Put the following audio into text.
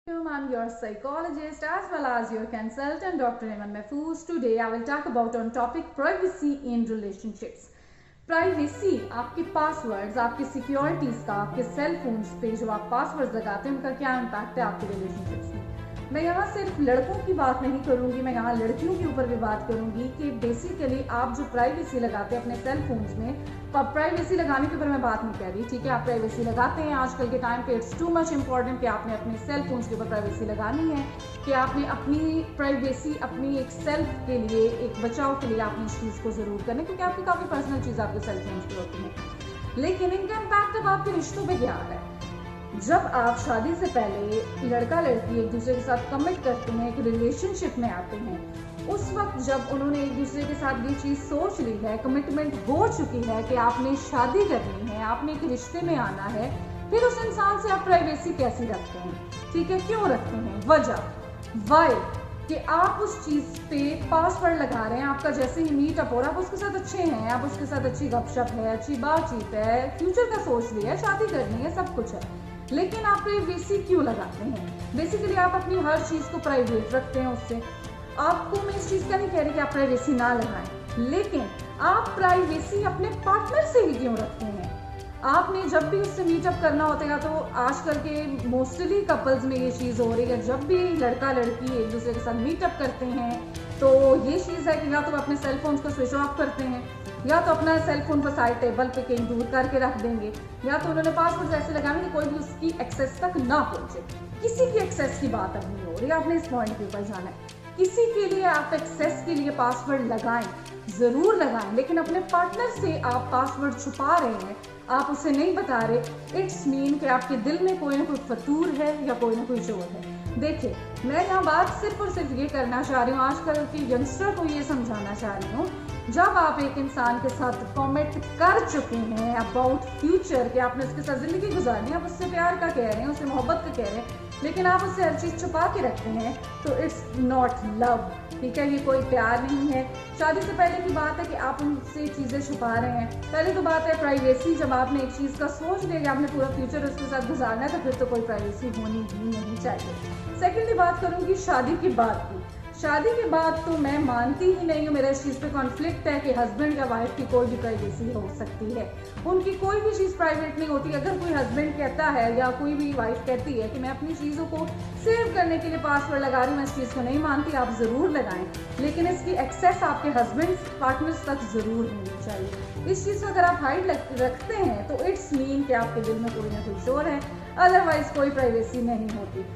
I'm your psychologist as well as your consultant, Dr. Eman Mahfouz. Today I will talk about on topic privacy in relationships. Privacy, आपके passwords, आपके securities का, आपके cell phones पे जो आप passwords लगाते हैं उनका क्या इम्पैक्ट है आपके रिलेशनशिप्स में। मैं यहाँ सिर्फ लड़कों की बात नहीं करूंगी, मैं यहाँ लड़कियों के ऊपर भी बात करूंगी कि बेसिकली आप जो प्राइवेसी लगाते हैं अपने सेल फोन्स में, प्राइवेसी लगाने के ऊपर मैं बात नहीं कर रही, ठीक है। आप प्राइवेसी लगाते हैं आजकल के टाइम पे, इट्स टू मच इम्पॉर्टेंट कि आपने अपने सेल फोन्स के ऊपर प्राइवेसी लगानी है, कि आपने अपनी प्राइवेसी अपनी एक सेल्फ के लिए, एक बचाव के लिए आपने इस चीज़ को ज़रूर करना है, क्योंकि आपकी काफ़ी पर्सनल चीज़ आपके सेल फोन्स पे होती है। लेकिन इनका इम्पैक्ट अब आपके रिश्तों पर क्या है। जब आप शादी से पहले लड़का लड़की एक दूसरे के साथ कमिट करते हैं, एक रिलेशनशिप में आते हैं, उस वक्त जब उन्होंने एक दूसरे के साथ ये चीज़ सोच ली है, कमिटमेंट हो चुकी है कि आपने शादी करनी है, आपने एक रिश्ते में आना है, फिर उस इंसान से आप प्राइवेसी कैसी रखते हैं, ठीक है, क्यों रखते हैं, वजह वाई कि आप उस चीज़ पे पासवर्ड लगा रहे हैं। आपका जैसे ही मीटअप हो रहा है, आप उसके साथ अच्छे हैं, आप उसके साथ अच्छी गपशप है, अच्छी बातचीत है, फ्यूचर का सोच लिया है, शादी करनी है, सब कुछ है, लेकिन आप प्राइवेसी क्यों लगाते हैं। बेसिकली आप अपनी हर चीज़ को प्राइवेट रखते हैं उससे। आपको मैं इस चीज़ का नहीं कह रही कि आप प्राइवेसी ना लगाएं, लेकिन आप प्राइवेसी अपने पार्टनर से ही क्यों रखते हैं। आपने जब भी उससे मीटअप करना होता है, तो आजकल के मोस्टली कपल्स में ये चीज़ हो रही है, जब भी लड़का लड़की एक दूसरे के साथ मीटअप करते हैं तो ये चीज़ है कि या तो अपने सेल फोन को स्विच ऑफ करते हैं, या तो अपना सेल फोन को साइड टेबल पे कहीं दूर करके रख देंगे, या तो उन्होंने पासवर्ड ऐसे लगाने कि कोई भी उसकी एक्सेस तक ना पहुंचे। किसी की एक्सेस की बात अब नहीं हो रही, आपने इस पॉइंट के ऊपर जाना है। किसी के लिए आप एक्सेस के लिए पासवर्ड लगाएं, ज़रूर लगाएं, लेकिन अपने पार्टनर से आप पासवर्ड छुपा रहे हैं, आप उसे नहीं बता रहे, इट्स मीन कि आपके दिल में कोई ना कोई फतूर है या कोई ना कोई चोर है। देखिए, मैं यहाँ बात सिर्फ और सिर्फ ये करना चाह रही हूँ, आजकल के यंगस्टर को ये समझाना चाह रही हूँ, जब आप एक इंसान के साथ कमेंट कर चुके हैं अबाउट फ्यूचर कि आपने उसके साथ ज़िंदगी गुजारनी है, आप उससे प्यार का कह रहे हैं, उससे मोहब्बत का कह रहे हैं, लेकिन आप उससे हर चीज़ छुपा के रखते हैं, तो इट्स नॉट लव, ठीक है, ये कोई प्यार नहीं है। शादी से पहले की बात है कि आप उनसे चीज़ें छुपा रहे हैं। पहले तो बात है प्राइवेसी, जब आपने एक चीज़ का सोच लिया कि आपने पूरा फ्यूचर उसके साथ गुजारना है, तो फिर तो कोई प्राइवेसी होनी ही नहीं चाहिए। सेकेंडली बात करूँगी शादी की बात की। शादी के बाद तो मैं मानती ही नहीं हूँ, मेरा इस चीज़ पे कॉन्फ्लिक्ट है कि हस्बैंड या वाइफ की कोई भी प्राइवेसी हो सकती है, उनकी कोई भी चीज़ प्राइवेट नहीं होती। अगर कोई हस्बैंड कहता है या कोई भी वाइफ कहती है कि मैं अपनी चीज़ों को सेव करने के लिए पासवर्ड लगा रही हूँ, मैं इस चीज़ को नहीं मानती, आप ज़रूर लगाएं, लेकिन इसकी एक्सेस आपके हस्बैंड पार्टनर्स तक ज़रूर होनी चाहिए। इस चीज़ को अगर आप हाइड रखते हैं तो इट्स मीन कि आपके दिल में कोई ना कोई शोर है, अदरवाइज कोई प्राइवेसी नहीं होती।